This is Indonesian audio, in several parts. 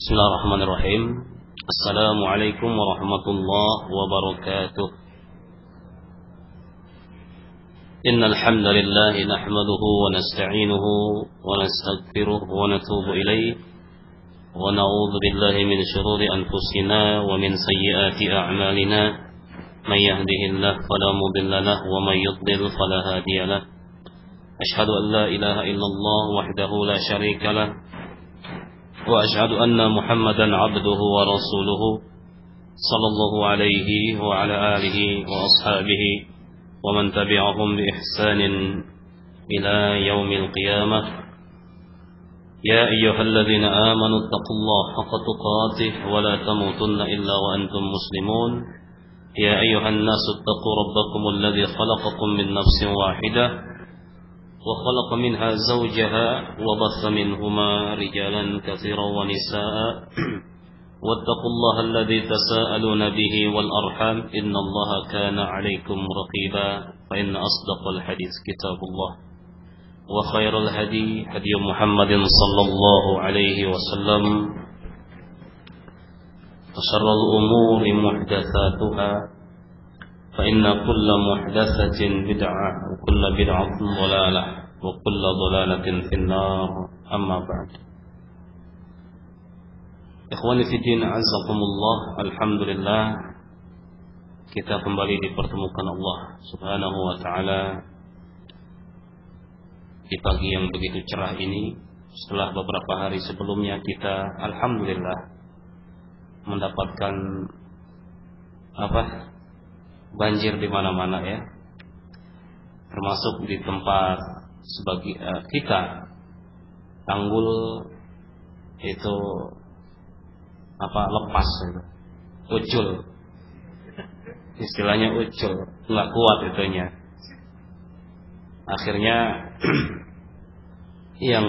Bismillahirrahmanirrahim. Assalamualaikum warahmatullahi wabarakatuh. Innal hamdalillah nahmaduhu wa nasta'inuhu wa nastaghfiruh wa natubu ilayh wa na'udzu billahi min shururi anfusina wa min sayyiati a'malina. May yahdihillahu fala mudilla lahu wa may yudlil fala hadiya lahu. Ashhadu an la ilaha illallah wahdahu la syarika lahu وأشهد أن محمدا عبده ورسوله صلى الله عليه وعلى آله وأصحابه ومن تبعهم بإحسان إلى يوم القيامة. يا أيها الذين آمنوا اتقوا الله حق تقاته ولا تموتن إلا وأنتم مسلمون. يا أيها الناس اتقوا ربكم الذي خلقكم من نفس واحدة وخلق منها زوجها وبث منهما رجالا كثيرا ونساء واتقوا الله الذي تساءلون به والأرحام إن الله كان عليكم رقيبا. فإن أصدق الحديث كتاب الله وخير الهدي هدي محمد صلى الله عليه وسلم وشر الأمور محدثاتها فإن كل محدثة بدعة وكل بدعة ضلالة وكل ضلالة في النار. أما بعد. Ikhwani fi din, azzakumullah. Alhamdulillah, kita kembali dipertemukan Allah Subhanahu wa taala di pagi yang begitu cerah ini. Setelah beberapa hari sebelumnya kita alhamdulillah mendapatkan banjir di mana-mana ya, termasuk di tempat kita tanggul itu lepas itu, ucul, istilahnya ucul, nggak kuat itunya. Akhirnya yang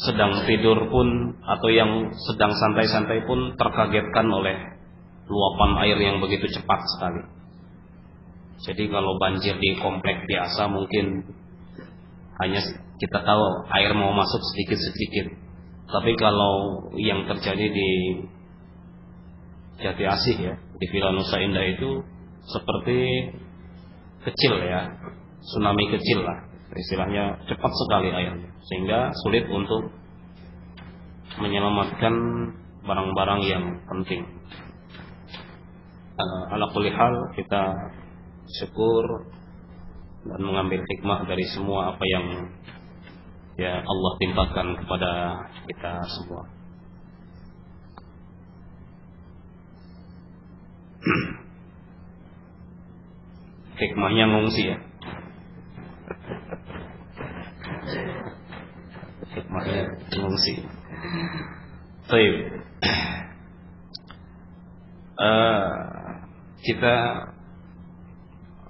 sedang tidur pun atau yang sedang santai-santai pun terkagetkan oleh luapan air yang begitu cepat sekali. Jadi kalau banjir di komplek biasa mungkin hanya kita tahu air mau masuk sedikit-sedikit. Tapi kalau yang terjadi di Jati Asih ya, di Villa Nusa Indah itu seperti kecil ya, tsunami kecil lah. Istilahnya cepat sekali airnya sehingga sulit untuk menyelamatkan barang-barang yang penting. Ala kulli hal, kita syukur dan mengambil hikmah dari semua apa yang ya Allah timpakan kepada kita semua. Hikmahnya ngungsi ya. Hikmahnya ngungsi. Baik. Kita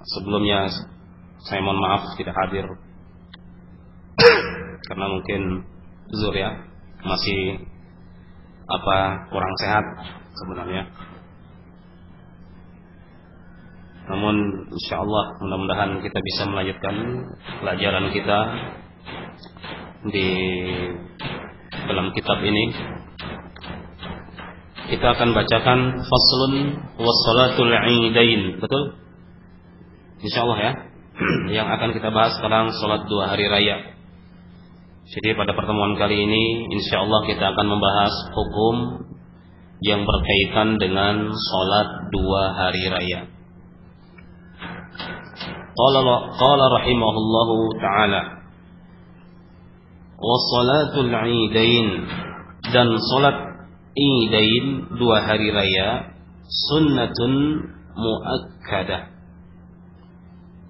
sebelumnya saya mohon maaf tidak hadir karena mungkin uzur ya, masih kurang sehat sebenarnya. Namun insyaallah mudah-mudahan kita bisa melanjutkan pelajaran kita di dalam kitab ini. Kita akan bacakan faslun wassalatul idain, betul? Insyaallah ya. Yang akan kita bahas sekarang salat 2 hari raya. Jadi pada pertemuan kali ini insyaallah kita akan membahas hukum yang berkaitan dengan salat 2 hari raya. Qala rahimahullahu taala, wassalatul idain, dan salat Idain 2 hari raya sunnatun muakkadah.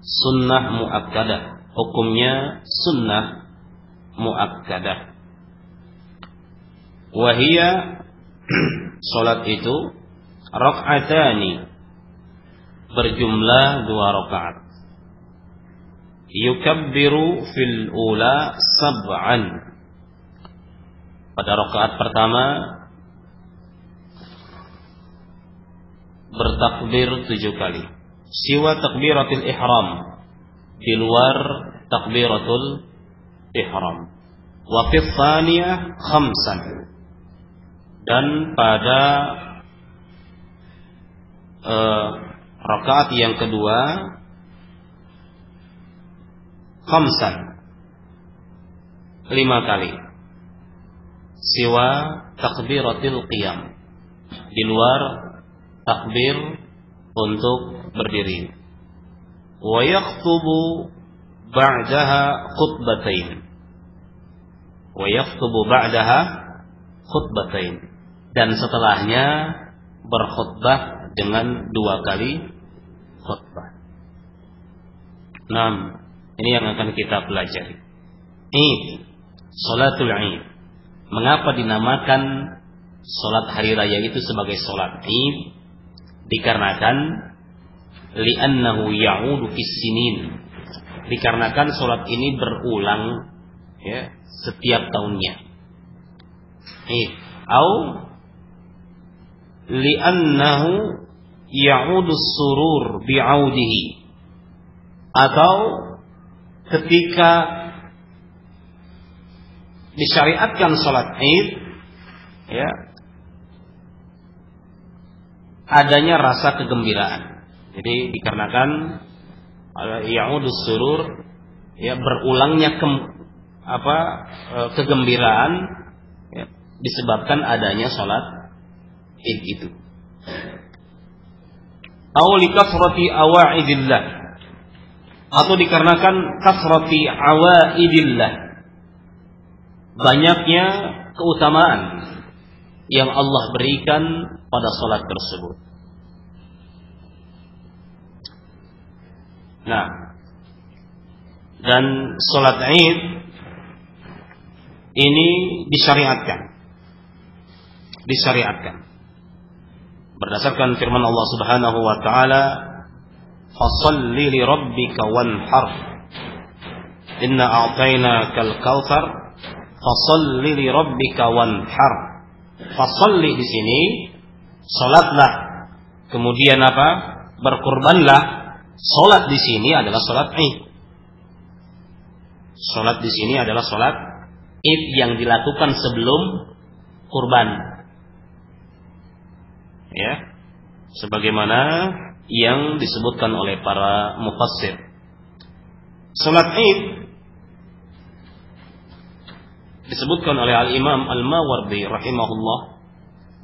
Sunnah muakkadah, hukumnya sunnah muakkadah. Wahia, salat itu rak'atani, berjumlah 2 rakaat. Yukabbiru fil ula sab'an, pada rakaat pertama bertakbir 7 kali. Siwa takbiratul ihram, di luar takbiratul ihram. Wa fi tsaniyah khamsan, Dan pada rakaat yang kedua khamsan, 5 kali, siwa takbiratil qiyam, di luar takbir untuk berdiri. Wa yakhtubu ba'daha khutbatain, wa yakhtubu ba'daha khutbatain, dan setelahnya berkhutbah dengan 2 kali khutbah. 6. Ini yang akan kita pelajari. Id, salatul Id. Mengapa dinamakan salat hari raya itu sebagai salat Id? Dikarenakan li'annahu ya'udu fis sinin. Dikarenakan salat ini berulang, ya, setiap tahunnya. Id. Au li'annahu ya'udu surur bi'audihi. Atau ketika disyariatkan salat Id, ya, adanya rasa kegembiraan. Jadi dikarenakan ya'udus surur, ya, berulangnya kegembiraan, ya, disebabkan adanya salat Id itu. Aw li kasrati awaidillah, atau dikarenakan kasrati awaidillah, banyaknya keutamaan yang Allah berikan pada salat tersebut. Nah, dan salat Id ini disyariatkan berdasarkan firman Allah Subhanahu wa taala, "Fasholli li rabbika wanhar, inna a'tainakal kautsar, fasholli li rabbika wanhar." Fasholli di sini salatlah, kemudian apa? Berkurbanlah. Salat di sini adalah salat Id. Salat di sini adalah salat Id yang dilakukan sebelum kurban. Ya, sebagaimana yang disebutkan oleh para mufassir. Salat Id disebutkan oleh Al-Imam Al-Mawardi rahimahullah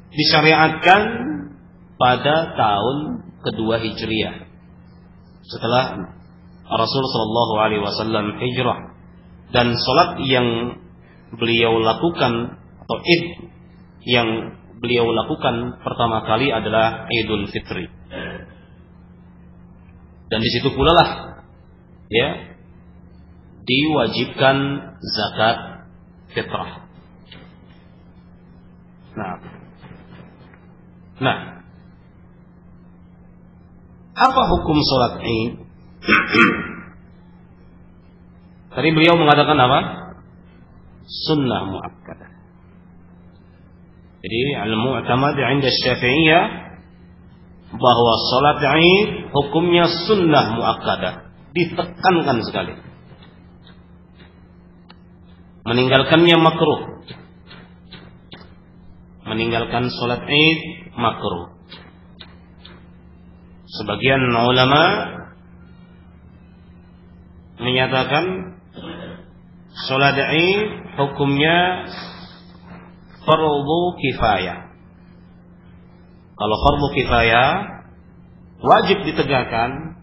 disyariatkan pada tahun kedua Hijriah, setelah Rasul sallallahu alaihi wasallam hijrah. Dan salat yang beliau lakukan atau Id yang beliau lakukan pertama kali adalah Idul Fitri. Dan di situ pula lah, ya, diwajibkan zakat fitrah. Nah, apa hukum salat Id? Tadi beliau mengatakan apa? Sunnah muakkadah. Jadi al-mu'tamad 'inda Syafi'iyah bahwa salat Id hukumnya sunnah muakkadah, ditekankan sekali. Meninggalkannya makruh. Meninggalkan salat Id makruh. Sebagian ulama menyatakan salat Id hukumnya fardu kifayah. Kalau fardu kifayah wajib ditegakkan.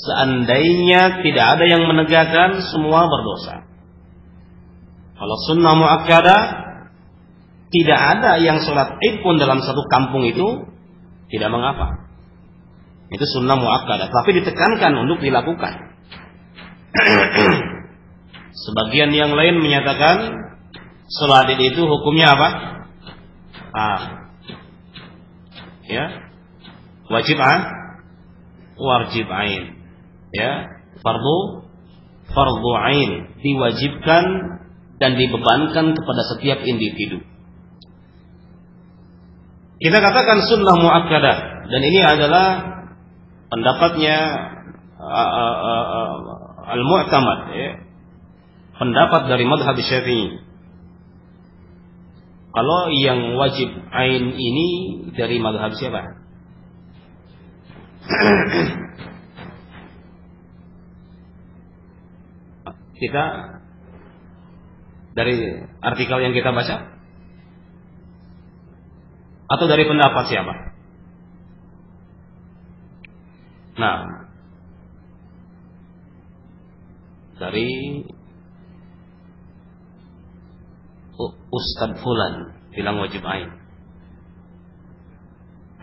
Seandainya tidak ada yang menegakkan, semua berdosa. Kalau sunnah muakkadah, tidak ada yang sholat Id pun dalam satu kampung itu tidak mengapa. Itu sunnah muakkadah, tapi ditekankan untuk dilakukan. Sebagian yang lain menyatakan sholat Id itu hukumnya apa? Ya, wajib ain. Ya, fardu ain, diwajibkan dan dibebankan kepada setiap individu. Kita katakan sunnah muakkadah, dan ini adalah pendapatnya al-mu'tamad, ya, pendapat dari mazhab Syafi'i, Kalau yang wajib ain ini dari mazhab siapa? Kita dari artikel yang kita baca atau dari pendapat siapa? Nah, dari Ustadz Fulan bilang wajib ain.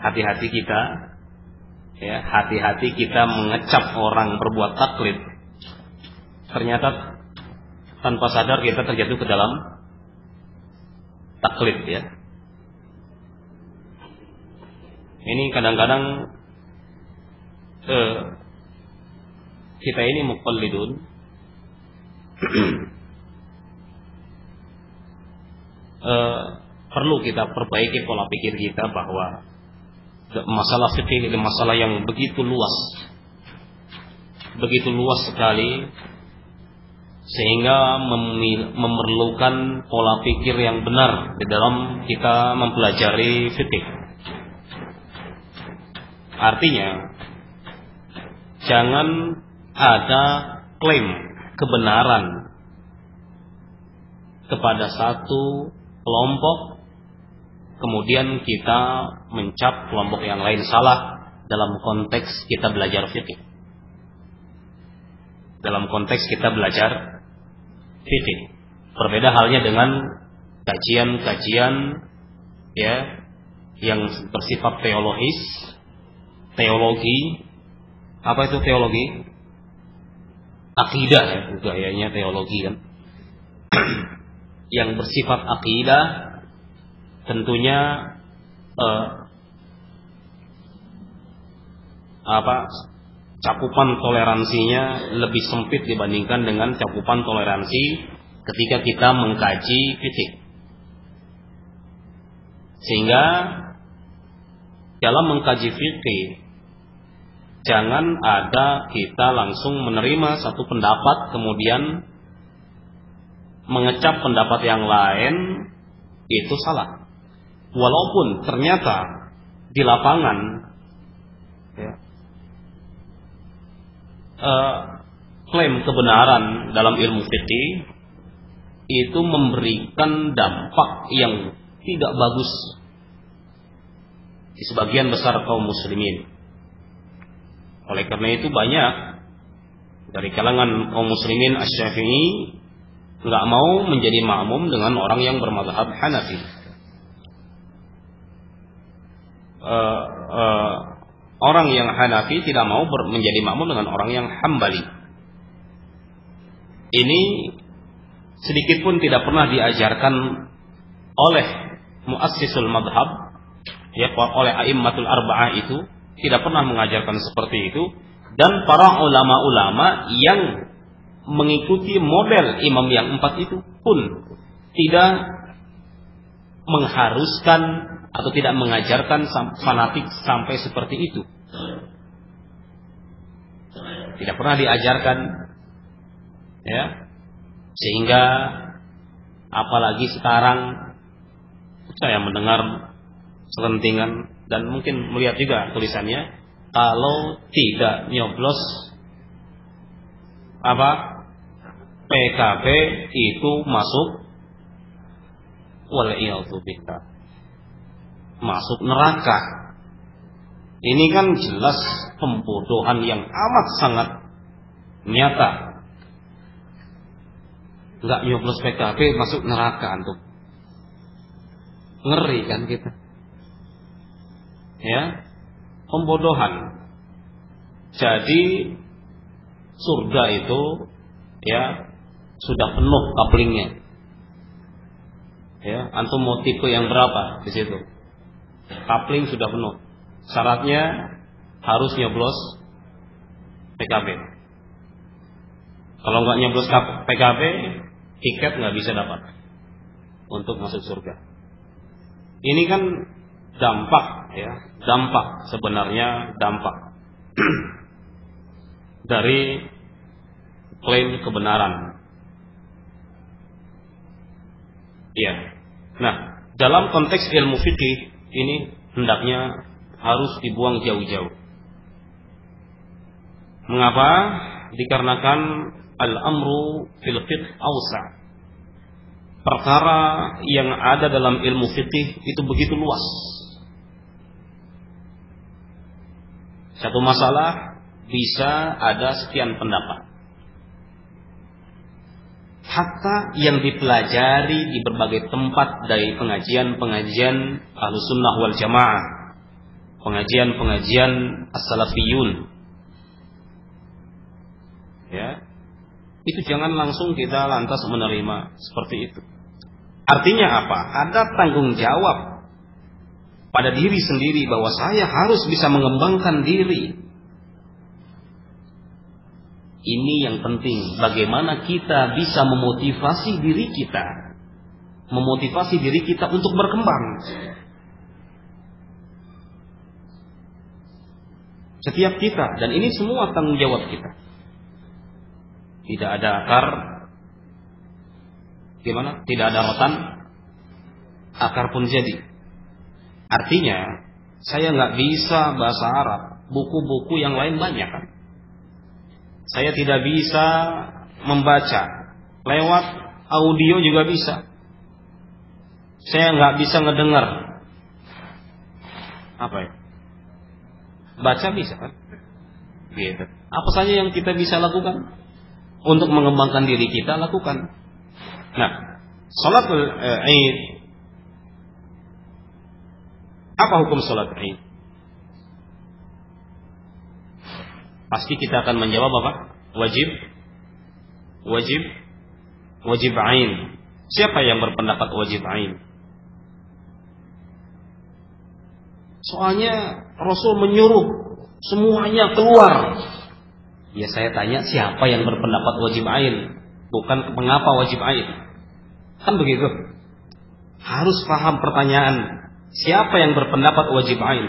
Hati-hati kita, ya, hati-hati kita mengecap orang berbuat taklid. Ternyata tanpa sadar kita terjatuh ke dalam taklid, ya. Ini kadang-kadang kita ini muqallidun. Perlu kita perbaiki pola pikir kita bahwa masalah fikih ini masalah yang begitu luas sekali, sehingga memerlukan pola pikir yang benar di dalam kita mempelajari fikih. Artinya, jangan ada klaim kebenaran kepada satu kelompok, kemudian kita mencap kelompok yang lain salah dalam konteks kita belajar fikih. Dalam konteks kita belajar fikih. Berbeda halnya dengan kajian-kajian, ya, yang bersifat teologi. Apa itu teologi? Akidah, ya, gayanya teologi kan. Yang bersifat akidah tentunya cakupan toleransinya lebih sempit dibandingkan dengan cakupan toleransi ketika kita mengkaji fikih. Sehingga dalam mengkaji fikih jangan ada kita langsung menerima satu pendapat kemudian mengecap pendapat yang lain itu salah. Walaupun ternyata di lapangan, ya, klaim kebenaran dalam ilmu fikih itu memberikan dampak yang tidak bagus di sebagian besar kaum muslimin. Oleh karena itu banyak dari kalangan kaum muslimin Asy-Syafi'i nggak mau menjadi makmum dengan orang yang bermadzhab Hanafi. Orang yang Hanafi tidak mau menjadi makmum dengan orang yang Hambali. Ini sedikit pun tidak pernah diajarkan oleh muassisul madhab, ya, oleh a'immatul arba'ah itu tidak pernah mengajarkan seperti itu, dan para ulama-ulama yang mengikuti model imam yang empat itu pun tidak mengharuskan atau tidak mengajarkan fanatik sampai seperti itu. Tidak pernah diajarkan, ya. Sehingga apalagi sekarang saya mendengar selentingan dan mungkin melihat juga tulisannya, kalau tidak nyoblos PKB itu masuk wal'iyadzubillah, masuk neraka. Ini kan jelas pembodohan yang amat sangat nyata. Enggak nyoblos PKB masuk neraka, antum. Ngeri kan kita. Ya, pembodohan. Jadi surga itu, ya, sudah penuh couplingnya. Ya, antum mau tipe yang berapa di situ? Coupling sudah penuh. Syaratnya harus nyoblos PKB. Kalau nggak nyoblos PKB, tiket nggak bisa dapat untuk masuk surga. Ini kan dampak, ya, dampak sebenarnya dampak dari klaim kebenaran. Iya. Nah, dalam konteks ilmu fikih ini hendaknya harus dibuang jauh-jauh. Mengapa? Dikarenakan al-amru fil fiqh awsa'. Perkara yang ada dalam ilmu fikih itu begitu luas. Satu masalah bisa ada sekian pendapat. Hatta yang dipelajari di berbagai tempat dari pengajian-pengajian Ahlussunnah wal Jamaah, pengajian-pengajian as-salafiyun, ya, itu jangan langsung kita lantas menerima seperti itu. Artinya apa? Ada tanggung jawab pada diri sendiri bahwa saya harus bisa mengembangkan diri. Ini yang penting. Bagaimana kita bisa memotivasi diri kita, memotivasi diri kita untuk berkembang. Setiap kita, dan ini semua tanggung jawab kita. Tidak ada akar, gimana? Tidak ada rotan, akar pun jadi. Artinya, saya nggak bisa bahasa Arab, buku-buku yang lain banyak kan. Saya tidak bisa membaca, lewat audio juga bisa. Saya nggak bisa ngedengar, apa ya? Baca bisa kan? Gitu. Apa saja yang kita bisa lakukan untuk mengembangkan diri kita, lakukan. Nah, salatul Id, apa hukum salat Id? Pasti kita akan menjawab apa? Wajib, wajib, wajib ain. Siapa yang berpendapat wajib ain? Soalnya Rasul menyuruh semuanya keluar. Ya saya tanya, siapa yang berpendapat wajib ain? Bukan mengapa wajib ain. Kan begitu. Harus paham pertanyaan. Siapa yang berpendapat wajib ain?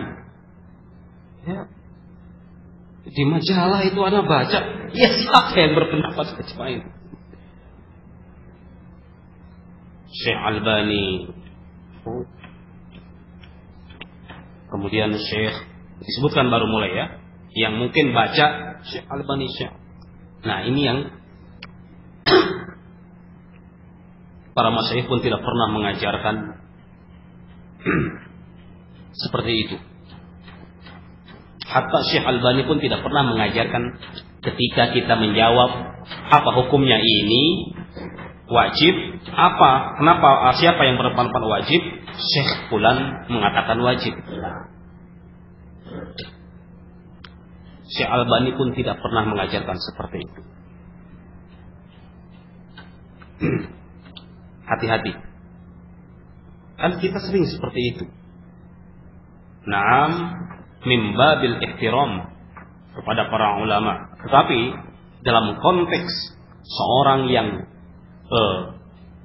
Ya. Di majalah itu ada baca. Ya siapa yang berpendapat wajib ain? Syekh Albani. Kemudian Syekh disebutkan baru mulai ya. Yang mungkin baca Syekh Albani Syekh. Nah ini yang para masyayikh pun tidak pernah mengajarkan seperti itu. Hatta Syekh Albani pun tidak pernah mengajarkan ketika kita menjawab apa hukumnya ini wajib, apa, kenapa, siapa yang berpendapat wajib, Syekh Fulan mengatakan wajib. Syekh Albani pun tidak pernah mengajarkan seperti itu. Hati-hati. Kan kita sering seperti itu. Naam, min babil ihtiram kepada para ulama. Tetapi dalam konteks seorang yang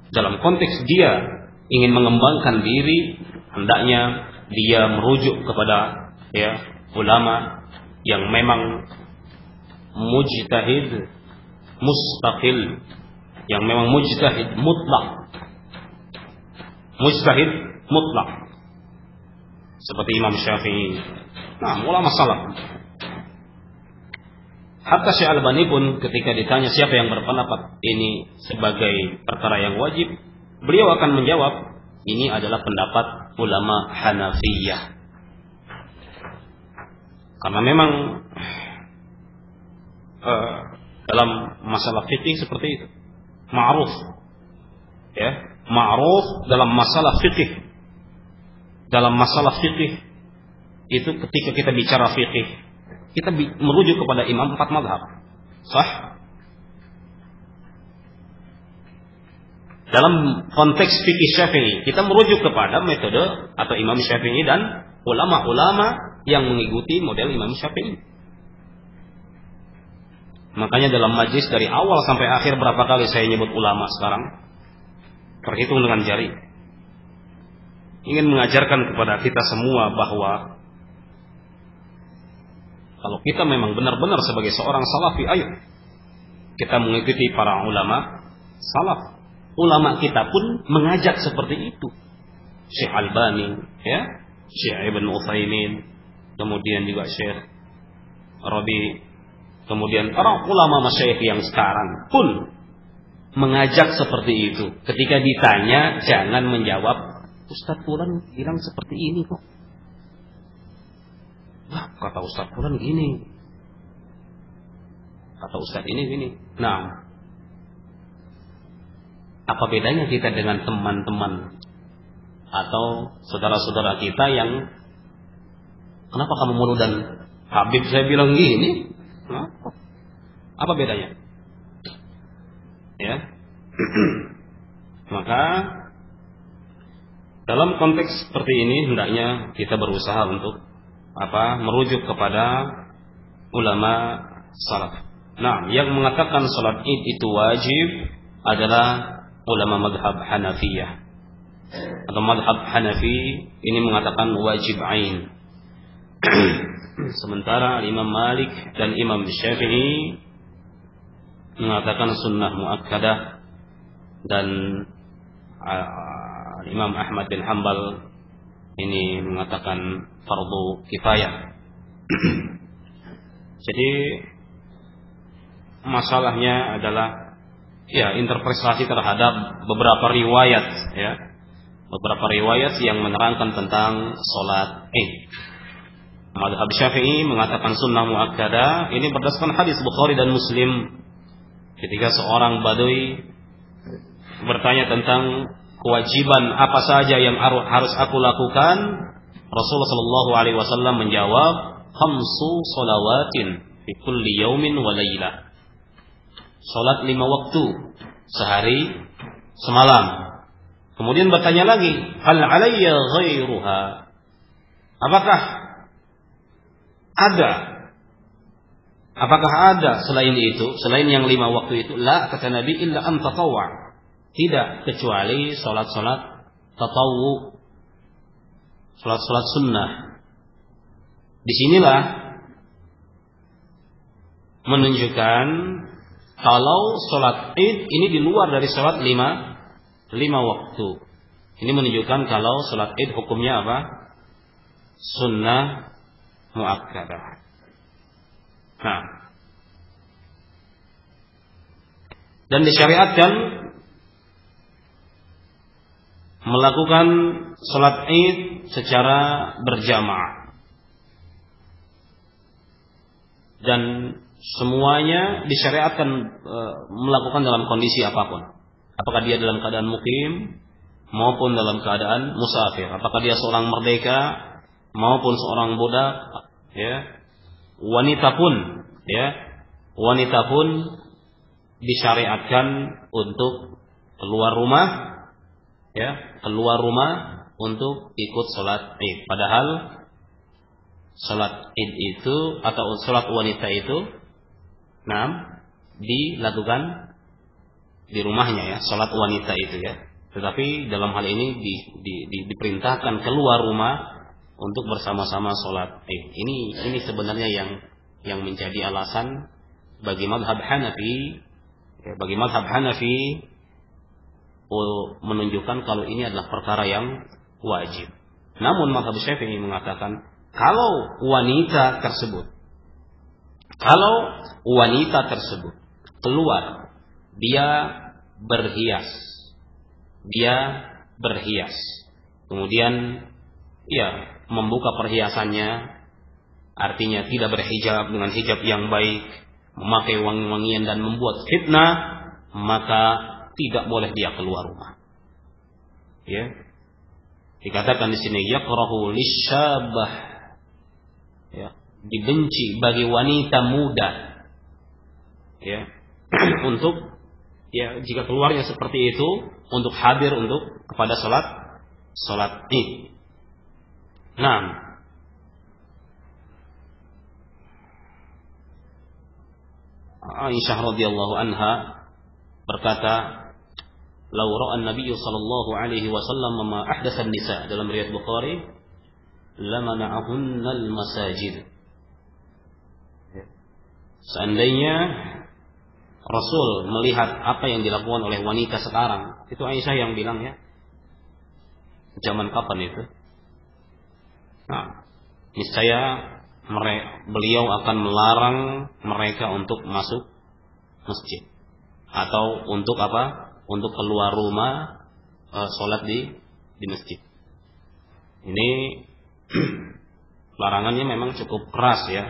dalam konteks dia ingin mengembangkan diri, hendaknya dia merujuk kepada ya ulama yang memang mujtahid mustaqil, yang memang mujtahid mutlak, mujtahid mutlak seperti Imam Syafi'i. Nah, ulama salaf. Hatta Syekh Albani pun ketika ditanya siapa yang berpendapat ini sebagai perkara yang wajib, beliau akan menjawab ini adalah pendapat ulama Hanafiyah. Karena memang dalam masalah fikih seperti itu, ma'ruf, ya, ma'ruf dalam masalah fikih. Dalam masalah fikih itu ketika kita bicara fikih, kita merujuk kepada imam 4 mazhab. Sah? Dalam konteks fikih Syafi'i, kita merujuk kepada metode atau Imam Syafi'i dan ulama-ulama yang mengikuti model Imam Syafi'i. Makanya dalam majlis dari awal sampai akhir berapa kali saya nyebut ulama sekarang? Terhitung dengan jari. Ingin mengajarkan kepada kita semua bahwa kalau kita memang benar-benar sebagai seorang salafi, ayo kita mengikuti para ulama salaf. Ulama kita pun mengajak seperti itu. Syekh Albani, ya, Syekh Ibn Utsaimin, kemudian juga Syekh Rabi, kemudian para ulama masyayikh yang sekarang pun mengajak seperti itu. Ketika ditanya, jangan menjawab, Ustaz Fulan bilang seperti ini kok. Wah, kata Ustaz Fulan gini. Kata Ustaz ini gini. Nah, apa bedanya kita dengan teman-teman atau saudara-saudara kita yang, kenapa kamu mulu dan Habib saya bilang gini? Apa bedanya? Ya. Maka dalam konteks seperti ini hendaknya kita berusaha untuk merujuk kepada ulama salaf. Nah, yang mengatakan salat Id itu wajib adalah ulama madhab Hanafiyah. Atau madhab Hanafi ini mengatakan wajib ain. Sementara Imam Malik dan Imam Syafi'i mengatakan sunnah muakkadah, dan Imam Ahmad bin Hanbal ini mengatakan fardu kifayah. Jadi masalahnya adalah ya interpretasi terhadap beberapa riwayat, ya. Beberapa riwayat yang menerangkan tentang salat Id. Mazhab Syafi'i mengatakan sunnah muakkadah ini berdasarkan hadis Bukhari dan Muslim. Ketika seorang badui bertanya tentang kewajiban apa saja yang harus aku lakukan, Rasulullah sallallahu alaihi wasallam menjawab, khamsu shalawatin fi kulli yaumin wa lailah. Salat 5 waktu sehari semalam. Kemudian bertanya lagi, hal alayya ghairuha? Apakah ada selain itu, selain yang 5 waktu itu? La, kata Nabi, illa an tatawwa. Tidak, kecuali salat-salat tatawwu, salat-salat sunnah. Disinilah menunjukkan kalau salat Id ini di luar dari salat 5 waktu. Ini menunjukkan kalau salat Id hukumnya apa? Sunnah muakkadah. Nah, dan disyariatkan melakukan salat Id secara berjamaah, dan semuanya disyariatkan melakukan dalam kondisi apapun. Apakah dia dalam keadaan mukim maupun dalam keadaan musafir, apakah dia seorang merdeka maupun seorang budak, ya. Wanita pun disyariatkan untuk keluar rumah, ya, keluar rumah untuk ikut salat Id. Padahal salat Id itu atau salat wanita itu dilakukan di rumahnya, ya, salat wanita itu, ya. Tetapi dalam hal ini diperintahkan keluar rumah untuk bersama-sama salat Id. Ini sebenarnya yang menjadi alasan bagi mazhab Hanafi, menunjukkan kalau ini adalah perkara yang wajib. Namun mazhab Syafi'i mengatakan kalau wanita tersebut keluar, dia berhias, kemudian membuka perhiasannya, artinya tidak berhijab dengan hijab yang baik, memakai wangi-wangian dan membuat fitnah, maka tidak boleh dia keluar rumah. Ya. Dikatakan di sini yakrahu lisyabah, ya, dibenci bagi wanita muda, ya, untuk, ya, jika keluarnya seperti itu untuk hadir kepada salat Id. Nah, Aisyah radhiyallahu anha berkata, "Lau ra'a an-nabiy sallallahu alaihi wasallam ma ahdatsa an-nisa," dalam riwayat Bukhari, "lamana'ahunna al-masajid." Seandainya Rasul melihat apa yang dilakukan oleh wanita sekarang, itu Aisyah yang bilang, ya. Zaman kapan itu? Nah, niscaya beliau akan melarang mereka untuk masuk masjid atau untuk apa? Untuk keluar rumah sholat di masjid. Ini larangannya memang cukup keras ya.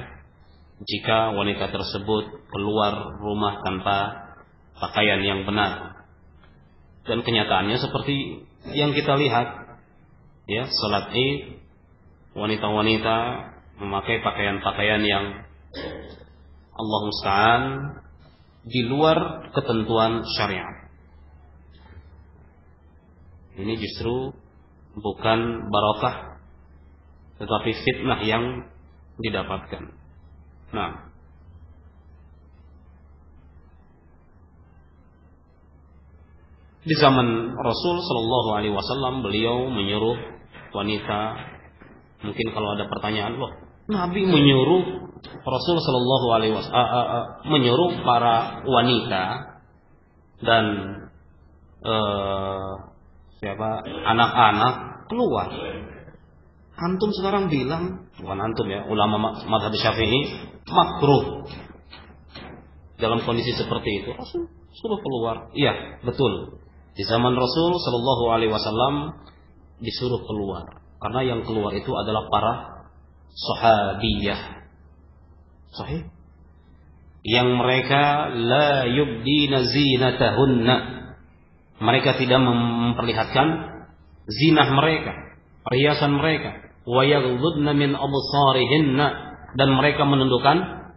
Jika wanita tersebut keluar rumah tanpa pakaian yang benar. Dan kenyataannya seperti yang kita lihat, ya, sholat Id, wanita-wanita memakai pakaian-pakaian yang Allah musta'an di luar ketentuan syariat. Ini justru bukan barakah, tetapi fitnah yang didapatkan. Nah, di zaman Rasul Shallallahu Alaihi Wasallam beliau menyuruh wanita. Mungkin kalau ada pertanyaan, loh, Nabi menyuruh Rasul Shallallahu Alaihi Wasallam menyuruh para wanita dan anak-anak keluar. Antum sekarang bilang, bukan antum ya, ulama mazhab Syafi'i makruh dalam kondisi seperti itu. Rasul suruh keluar. Iya, betul. Di zaman Rasul Shallallahu Alaihi Wasallam disuruh keluar, karena yang keluar itu adalah para sahabiyah, sahih, yang mereka la yubdina zinatahunna, mereka tidak memperlihatkan zinah mereka, perhiasan mereka, wa yaghdudna min absarihinna, dan mereka menundukkan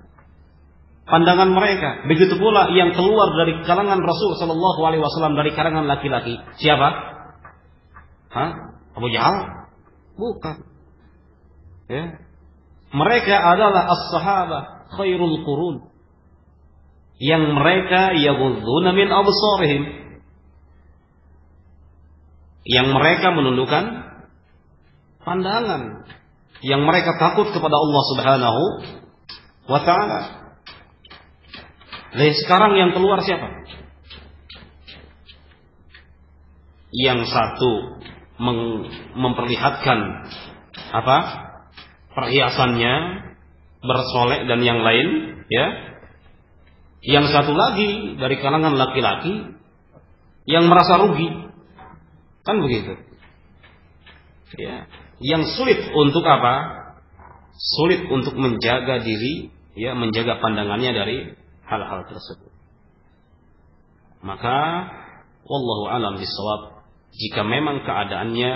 pandangan mereka. Begitu pula yang keluar dari kalangan Rasul Sallallahu Alaihi Wasallam dari kalangan laki-laki. Siapa? Abu Jahal? Bukan. Ya. Mereka adalah as-sahabah khairul qurun, yang mereka yaghudduna min absarihim, yang mereka menundukkan pandangan, yang mereka takut kepada Allah Subhanahu wa ta'ala. Lalu sekarang yang keluar siapa? Yang satu memperlihatkan apa? Perhiasannya, bersolek dan yang lain, ya. Yang satu lagi dari kalangan laki-laki yang merasa rugi. Kan begitu. Ya, yang sulit untuk apa? Sulit untuk menjaga diri, ya, menjaga pandangannya dari hal-hal tersebut. Maka wallahu alam bisawab, jika memang keadaannya,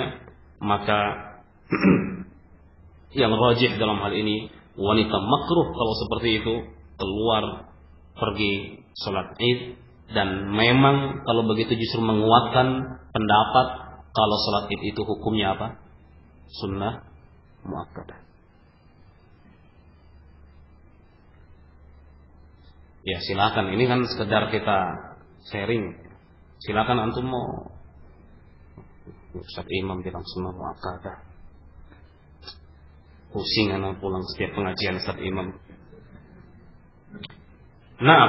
maka yang rajih dalam hal ini wanita makruh kalau seperti itu keluar pergi salat Id, dan memang kalau begitu justru menguatkan pendapat kalau salat Id itu hukumnya apa? Sunnah muakkadah. Ya silakan, ini kan sekedar kita sharing. Silakan antum mau Ustaz Imam bilang sunnah muakkadah. Pusing anak pulang setiap pengajian Ustaz Imam. Nah,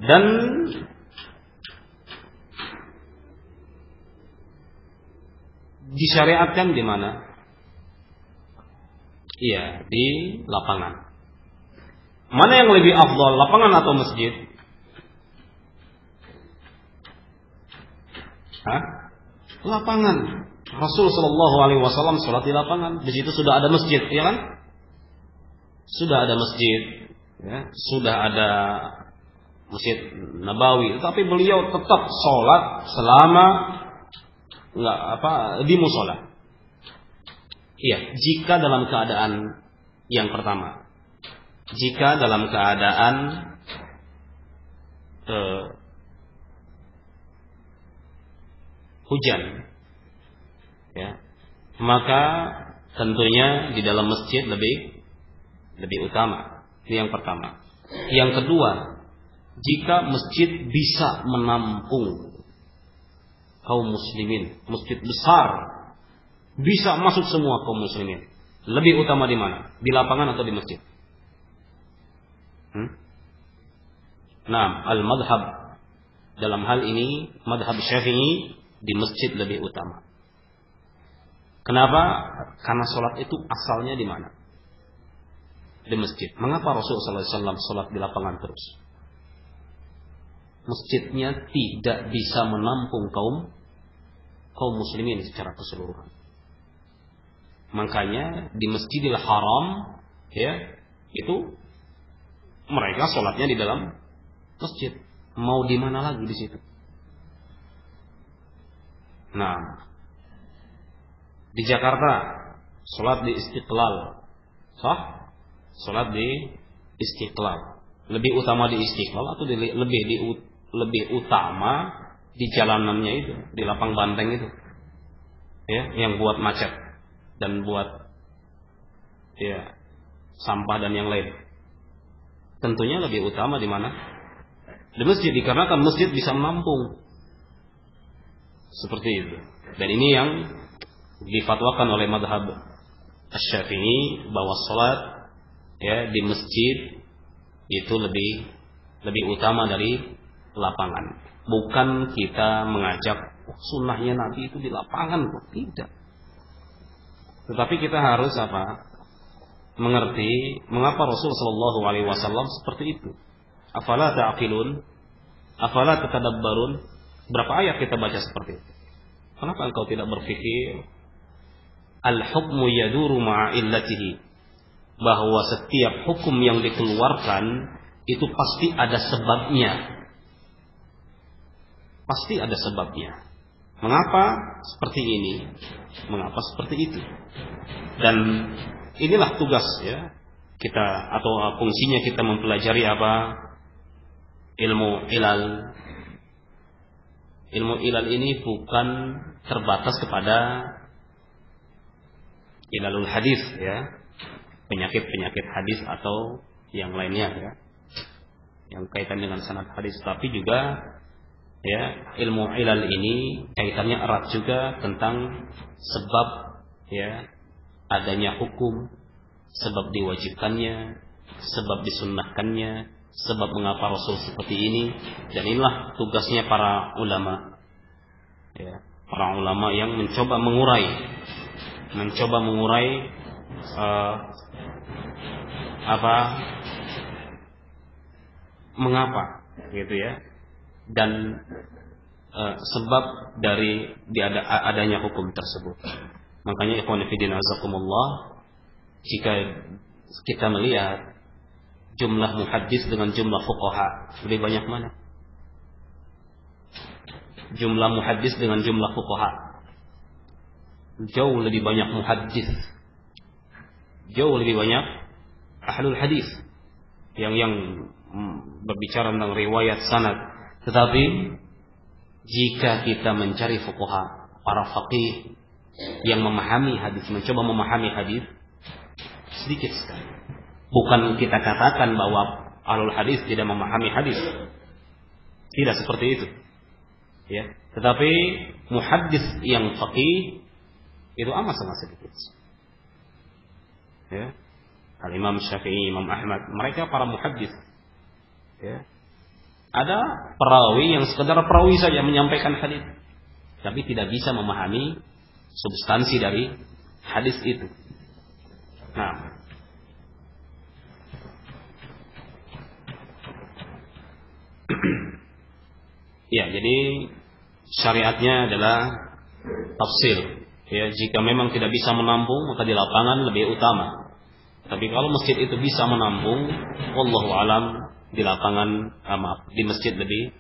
dan disyariatkan di mana? Iya, di lapangan. Mana yang lebih afdal, lapangan atau masjid? Lapangan. Rasul Shallallahu Alaihi Wasallam sholat di lapangan. Di situ sudah ada masjid, ya kan? Sudah ada masjid, ya, sudah ada Masjid Nabawi, tetapi beliau tetap sholat selama di musola. Iya, jika dalam keadaan yang pertama, jika dalam keadaan hujan, ya, maka tentunya di dalam masjid lebih utama. Ini yang pertama. Yang kedua, jika masjid bisa menampung kaum muslimin, masjid besar, bisa masuk semua kaum muslimin, lebih utama di mana? Di lapangan atau di masjid? Nah, al-madhab dalam hal ini mazhab Syafi'i di masjid lebih utama. Kenapa? Karena sholat itu asalnya di mana? Di masjid. Mengapa Rasulullah SAW sholat di lapangan terus? Masjidnya tidak bisa menampung kaum muslimin secara keseluruhan. Makanya di Masjidil Haram, ya, itu mereka sholatnya di dalam masjid. Mau di mana lagi di situ? Nah, di Jakarta sholat di Istiqlal, sah? Sholat di Istiqlal. Lebih utama di Istiqlal atau lebih utama di jalanannya itu, di lapang banteng itu, ya, yang buat macet dan buat, ya, sampah dan yang lain. Tentunya lebih utama di mana? Di masjid, dikarenakan masjid bisa menampung. Seperti itu. Dan ini yang difatwakan oleh mazhab Asy-Syafi'i bahwa salat, ya, di masjid itu lebih utama dari lapangan. Bukan kita mengajak sunnahnya Nabi itu di lapangan, kok tidak. Tetapi kita harus apa? Mengerti mengapa Rasul sallallahu alaihi wasallam seperti itu. Afala ta'qilun? Afala tatadabbarun? Berapa ayat kita baca seperti itu? Kenapa engkau tidak berpikir al-hukmu yaduru ma'a illatihi, bahwa setiap hukum yang dikeluarkan itu pasti ada sebabnya. Pasti ada sebabnya. Mengapa seperti ini? Mengapa seperti itu? Dan inilah tugas, ya, kita, atau fungsinya kita mempelajari apa? Ilmu ilal. Ilmu ilal ini bukan terbatas kepada ilalul hadis, ya, penyakit-penyakit hadis atau yang lainnya, ya, yang kaitan dengan sanad hadis, tapi juga, ya, ilmu ilal ini kaitannya erat juga tentang sebab, ya, adanya hukum, sebab diwajibkannya, sebab disunnahkannya, sebab mengapa Rasul seperti ini. Dan inilah tugasnya para ulama, ya, para ulama yang mencoba mengurai mengapa, gitu, ya, dan sebab dari adanya hukum tersebut. Makanya ikhwan fillah azakumullah, jika kita melihat jumlah muhaddis dengan jumlah fuqaha, lebih banyak mana? Jumlah muhaddis dengan jumlah fuqaha, jauh lebih banyak muhaddis, jauh lebih banyak ahlul hadis yang berbicara tentang riwayat sanad. Tetapi jika kita mencari fuqaha, para faqih yang memahami hadis, mencoba memahami hadis, sedikit sekali. Bukan kita katakan bahwa ahlul hadis tidak memahami hadis, tidak seperti itu, ya. Tetapi muhaddis yang faqih itu amat sangat sedikit, ya. Al-Imam Syafi'i, Imam Ahmad, mereka para muhaddis, ya. Ada perawi yang sekedar perawi saja menyampaikan hadis, tapi tidak bisa memahami substansi dari hadis itu. Nah, ya, jadi syariatnya adalah tafsir, ya. Jika memang tidak bisa menampung, maka di lapangan lebih utama. Tapi kalau masjid itu bisa menampung, wallahu alam, di lapangan, di masjid lebih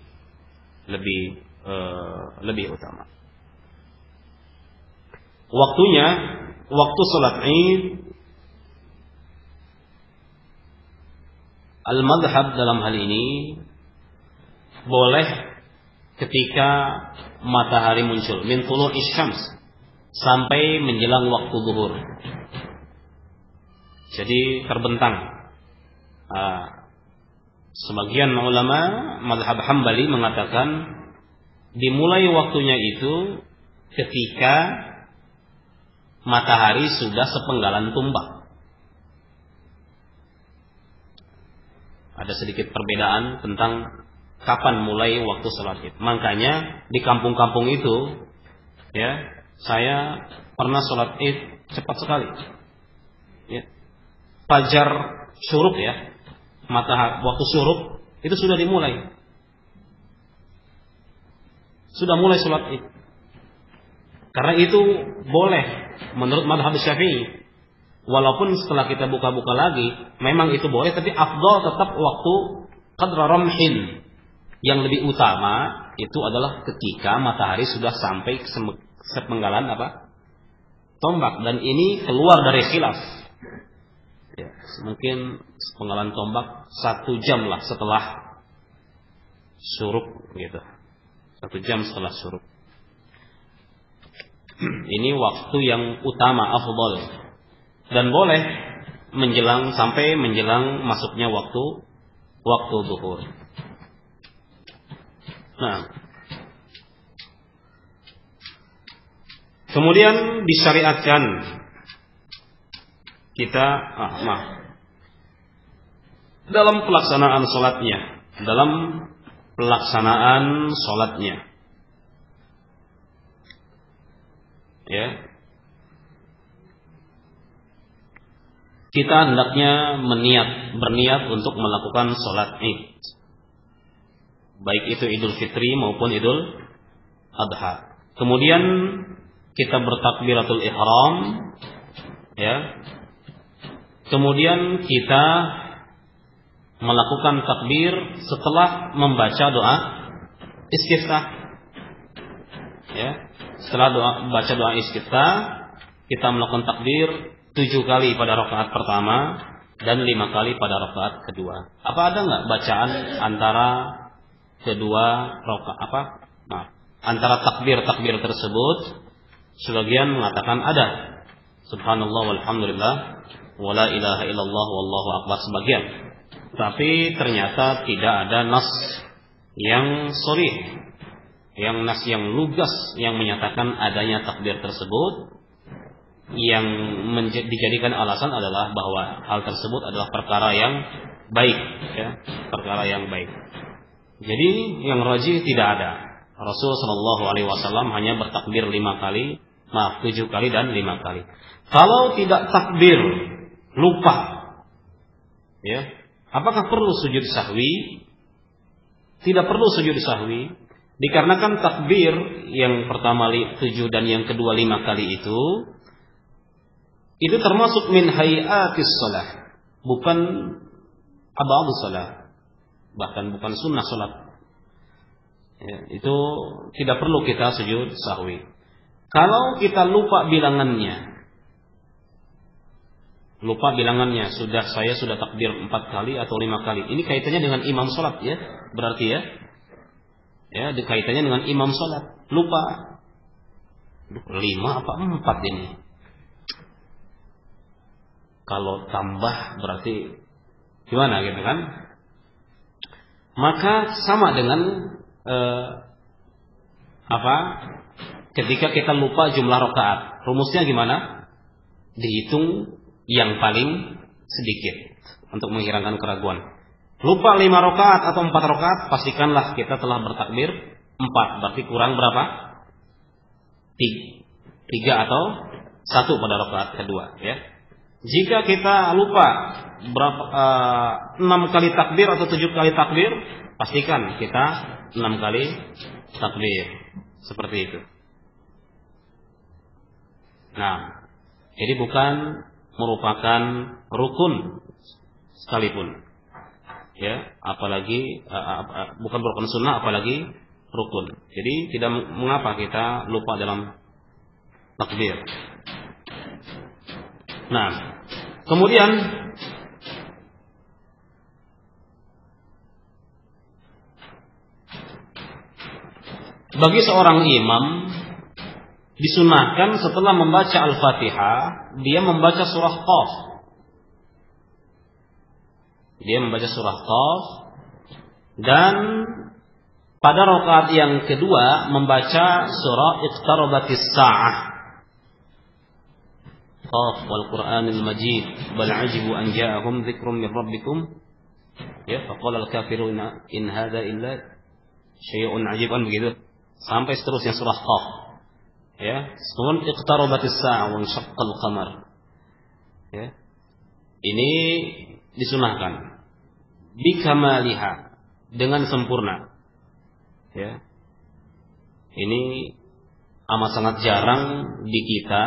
utama. Waktunya, waktu salat Id, al-madhhab dalam hal ini boleh ketika matahari muncul, min tulu'is syams, sampai menjelang waktu zuhur. Jadi terbentang. Sebagian ulama mazhab Hambali mengatakan dimulai waktunya itu ketika matahari sudah sepenggalan tumbang. Ada sedikit perbedaan tentang kapan mulai waktu sholat id. Makanya di kampung-kampung itu, ya, saya pernah sholat id cepat sekali. Ya. Fajar syuruk, ya, waktu syuruk itu sudah dimulai. Sudah mulai sholat id. Karena itu boleh menurut mazhab Syafi'i. Walaupun setelah kita buka-buka lagi, memang itu boleh, tapi afdal tetap waktu qadra ramhin. Yang lebih utama itu adalah ketika matahari sudah sampai ke sepenggalan tombak, dan ini keluar dari khilaf. Ya, mungkin sepenggalan tombak 1 jam lah setelah syuruk, gitu. 1 jam setelah syuruk. Ini waktu yang utama, afdal. Dan boleh sampai menjelang masuknya waktu zuhur. Nah, kemudian disyariatkan kita dalam pelaksanaan sholatnya, ya, kita hendaknya berniat untuk melakukan sholat id, baik itu Idul Fitri maupun Idul Adha. Kemudian kita bertakbiratul ihram, ya. Kemudian kita melakukan takbir setelah membaca doa istiftah, ya. Setelah membaca doa istiftah, kita melakukan takbir 7 kali pada rakaat pertama dan 5 kali pada rakaat kedua. Apa ada nggak bacaan antara antara takbir tersebut? Sebagian mengatakan ada. Subhanallah walhamdulillah wala ilaha illallah wallahu akbar sebagian. Tapi ternyata tidak ada nas yang sharih, yang lugas yang menyatakan adanya takbir tersebut. Yang dijadikan alasan adalah bahwa hal tersebut adalah perkara yang baik, ya, perkara yang baik. Jadi yang rajih tidak ada. Rasul sallallahu alaihi wasallam hanya bertakbir 7 kali dan 5 kali. Kalau tidak takbir, lupa, ya, apakah perlu sujud sahwi? Tidak perlu sujud sahwi, dikarenakan takbir yang pertama 7 dan yang kedua 5 kali itu termasuk min hayatis shalah, bukan abadus shalah, bahkan bukan sunnah salat. Ya, itu tidak perlu kita sujud sahwi. Kalau kita lupa bilangannya, saya sudah takbir 4 kali atau 5 kali. Ini kaitannya dengan imam salat, ya, berarti ya, kaitannya dengan imam salat. Lupa 5 apa 4 ini. Kalau tambah berarti gimana, gitu kan? Maka sama dengan ketika kita lupa jumlah rakaat, rumusnya gimana? Dihitung yang paling sedikit untuk menghilangkan keraguan. Lupa 5 rakaat atau 4 rakaat, pastikanlah kita telah bertakbir 4. Berarti kurang berapa? 3 atau 1 pada rakaat kedua, ya. Jika kita lupa 6 kali takbir atau 7 kali takbir, pastikan kita 6 kali takbir. Seperti itu. Nah, jadi bukan merupakan rukun sekalipun, ya, apalagi bukan rukun sunnah, apalagi rukun. Jadi tidak mengapa kita lupa dalam takbir. Nah, kemudian bagi seorang imam disunahkan setelah membaca Al-Fatihah dia membaca surah Qaf. Dan pada rakaat yang kedua membaca surah Iqtarabatis Sa'ah. Qaf wal Qur'anil Majid bal ajibu an ja'ahum dzikrun min rabbikum Ya, faqala al-kafiruna in hadza illa syai'un ajiban, begitu. Sampai seterusnya surah Qaf. Ya, kemudian iqtarabatis sa'ah wa insyaqqal qamar. Ya. Ini disunahkan bikamaliha, dengan sempurna. Ya. Ini amat sangat jarang di kita.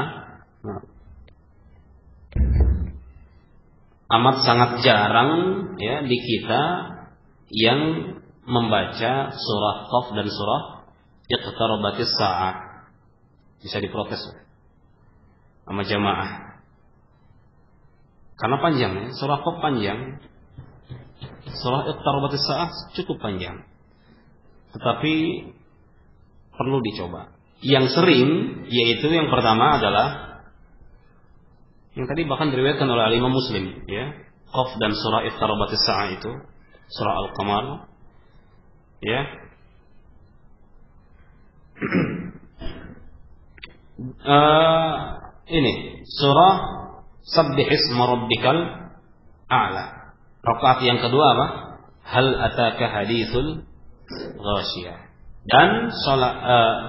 Amat sangat jarang ya di kita yang membaca surah Qaf dan surah iqtarabatis sa'ah. Bisa diprotes sama jamaah. Karena panjang ya, surah Qaf panjang. Surah iqtarabatis sa'ah cukup panjang. Tetapi perlu dicoba. Yang sering yaitu yang pertama adalah yang tadi bahkan diriwayatkan oleh Imam Muslim, ya. Qaf dan surah iqtarabatis sa'ah itu, surah Al-Qamar. Ya. Ini surah Sabbih isma rabbikal a'la. Rakaat yang kedua apa? Hal ataka haditsul ghasyiyah. Dan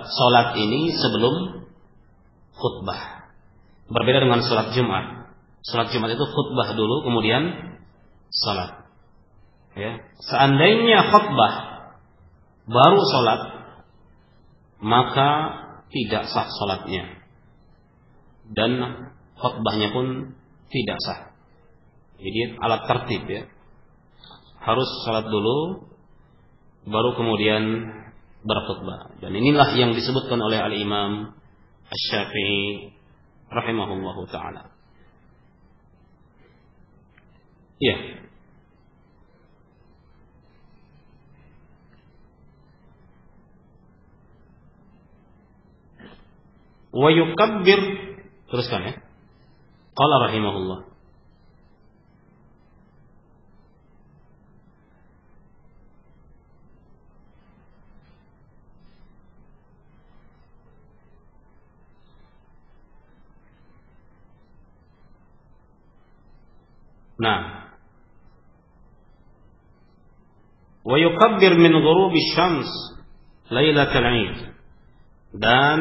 salat ini sebelum khutbah. Berbeda dengan salat Jumat. Salat Jumat itu khutbah dulu kemudian salat. Ya. Seandainya khutbah baru salat, maka tidak sah salatnya. Dan khutbahnya pun tidak sah. Jadi alat tertib ya. Harus salat dulu baru kemudian berkhutbah. Dan inilah yang disebutkan oleh Al-Imam Asy-Syafi'i rahimahullahu taala. Iya. Wa yukabbir, teruskan ya. Qala rahimahullah. Nah, wa yukabbir min ghurubi syams lailatul 'id. Dan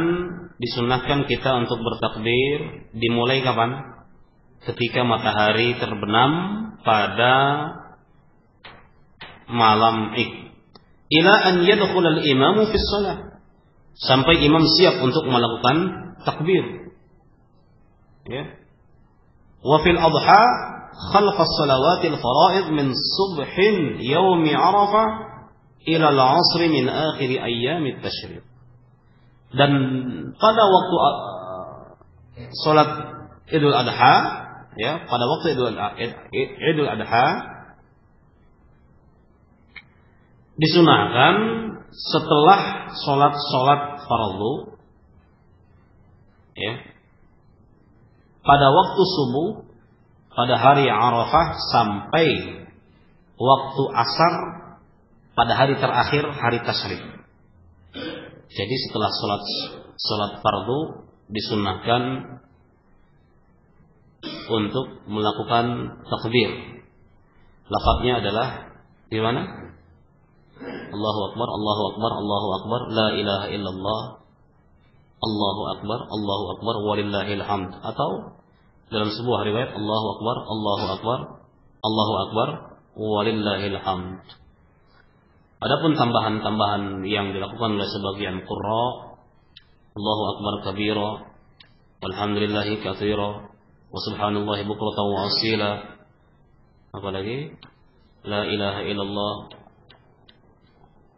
disunnahkan kita untuk bertakbir dimulai kapan? Ketika matahari terbenam pada malam Id. Ila an yadkhul al-imamu fi shalah. Sampai imam siap untuk melakukan takbir. Ya. Wa fil adha khalf as-salawatil fara'id min subhin yaumi Arafah ila al-'asr min akhir ayyamit tasyriq. Dan pada waktu salat Idul Adha, ya, pada waktu Idul Adha disunahkan setelah salat fardu, ya, pada waktu subuh pada hari Arafah sampai waktu asar pada hari terakhir hari tasyrik. Jadi setelah salat fardu disunnahkan untuk melakukan takbir. Lafaznya adalah di mana? Allahu Akbar, Allahu Akbar, Allahu Akbar, la ilaha illallah, Allahu Akbar, walillahil hamd. Atau dalam sebuah riwayat Allahu Akbar, Allahu Akbar, walillahil hamd. Adapun tambahan-tambahan yang dilakukan oleh sebagian qurra, Allahu Akbar kabira, walhamdulillahi katsira, wa subhanallahi bukratan wa asila. Apalagi la ilaha illallah,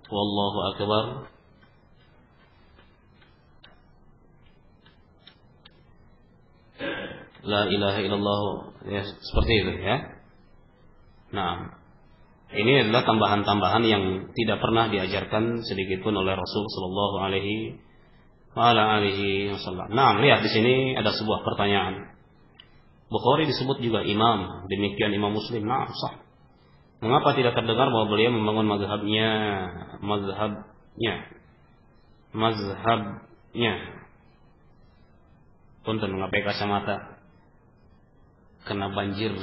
wallahu akbar, la ilaha illallah, ya seperti itu ya. Nah, ini adalah tambahan-tambahan yang tidak pernah diajarkan sedikit pun oleh Rasul sallallahu alaihi wasallam. Nah, lihat di sini ada sebuah pertanyaan. Bukhari disebut juga imam, demikian Imam Muslim. Nah, sah. Mengapa tidak terdengar bahwa beliau membangun mazhabnya? Punten mengapai kacamata kena banjir.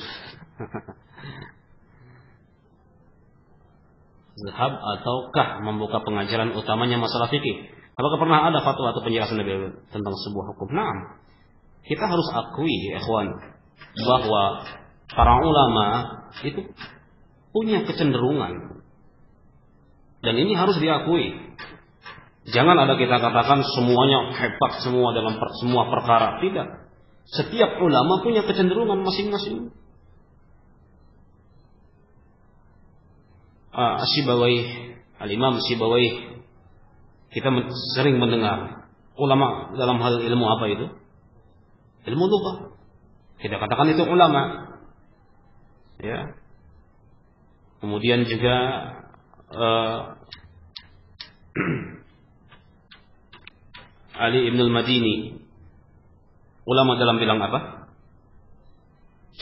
mazhab ataukah membuka pengajaran utamanya masalah fikih? Apakah pernah ada fatwa atau penjelasan Nabi tentang sebuah hukum? Naam. Kita harus akui, ya ikhwan, bahwa para ulama itu punya kecenderungan. Dan ini harus diakui. Jangan ada kita katakan semuanya hebat semua dalam semua perkara. Tidak. Setiap ulama punya kecenderungan masing-masing. Sibawayh, Al-Imam Sibawayh, kita sering mendengar ulama dalam hal ilmu apa itu? Ilmu lughah. Kita katakan itu ulama. Ya. Kemudian juga Ali Ibn al-Madini, ulama dalam bilang apa?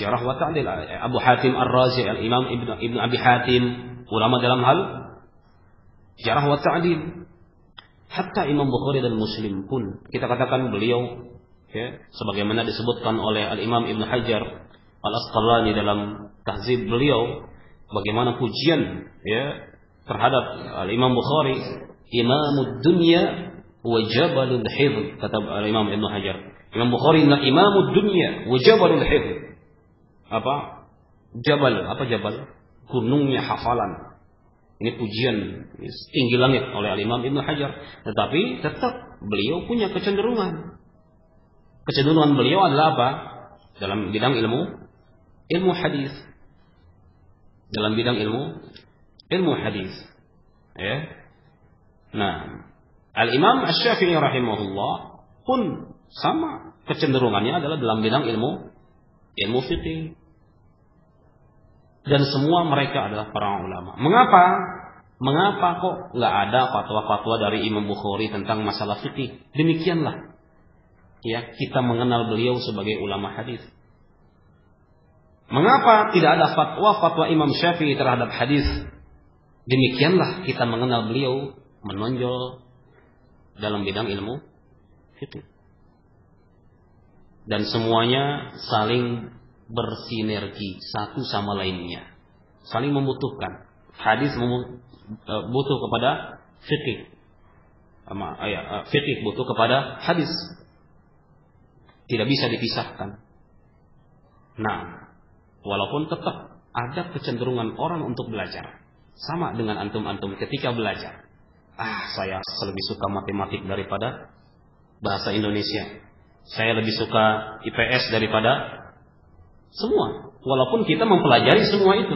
Jarh wa ta'dil. Abu Hatim Ar-Razi, Al-Imam Ibn Abi Hatim, ulama dalam hal jarh wa ta'dil. Hatta Imam Bukhari dan Muslim pun kita katakan beliau, ya, sebagaimana disebutkan oleh Al-Imam Ibn Hajar Al-Asqalani dalam tahzib beliau, bagaimana pujian, ya, terhadap Al-Imam Bukhari, Imamud Dunya wa Jabalul Hifz, kata Al-Imam Ibn Hajar. Imam Bukhari adalah Imamud Dunya wa Jabalul Hifz. Apa? Jabal, apa jabal? Gunungnya hafalan. Ini pujian tinggi langit oleh Al-Imam Ibn Hajar. Tetapi tetap beliau punya kecenderungan. Kecenderungan beliau adalah apa? Dalam bidang ilmu hadis. Dalam bidang ilmu hadis. Ya. Nah, Al-Imam Asy-Syafi'i rahimahullah pun sama kecenderungannya adalah dalam bidang ilmu fikih. Dan semua mereka adalah para ulama. Mengapa kok nggak ada fatwa-fatwa dari Imam Bukhari tentang masalah fikih? Demikianlah, ya, kita mengenal beliau sebagai ulama hadis. Mengapa tidak ada fatwa Imam Syafi'i terhadap hadis? Demikianlah kita mengenal beliau menonjol dalam bidang ilmu fikih. Dan semuanya saling bersinergi satu sama lainnya, saling membutuhkan. Hadis butuh kepada fikih, fikih butuh kepada hadis, tidak bisa dipisahkan. Nah, walaupun tetap ada kecenderungan orang untuk belajar, sama dengan antum-antum ketika belajar. Saya lebih suka matematik daripada bahasa Indonesia. Saya lebih suka IPS daripada semua. Walaupun kita mempelajari semua itu,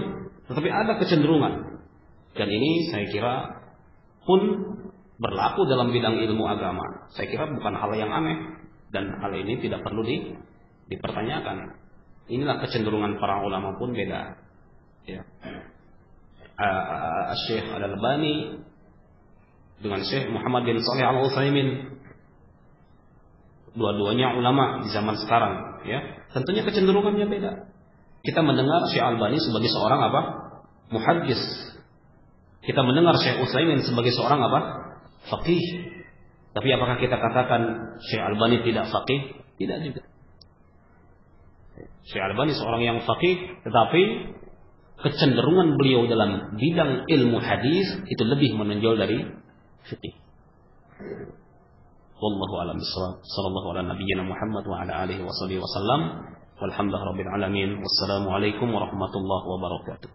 tetapi ada kecenderungan. Dan ini saya kira pun berlaku dalam bidang ilmu agama. Saya kira bukan hal yang aneh. Dan hal ini tidak perlu dipertanyakan. Inilah kecenderungan para ulama pun beda. Ya. Syekh Al-Albani dengan Syekh Muhammad bin Shalih Al-Utsaimin, dua-duanya ulama di zaman sekarang, ya. Tentunya kecenderungannya beda. Kita mendengar Syekh Al-Albani sebagai seorang apa? Muhaddis. Kita mendengar Syekh Utsaimin sebagai seorang apa? Faqih. Tapi apakah kita katakan Syekh Al-Albani tidak faqih? Tidak juga. Syekh Al-Albani seorang yang faqih, tetapi kecenderungan beliau dalam bidang ilmu hadis itu lebih menonjol dari fikih. Wallahu a'lam bishawab. Sallallahu ala nabiyyina Muhammad wa ala alihi wa sahbihi wasallam. Walhamdulillahirabbil alamin. Wassalamu alaikum warahmatullahi wabarakatuh.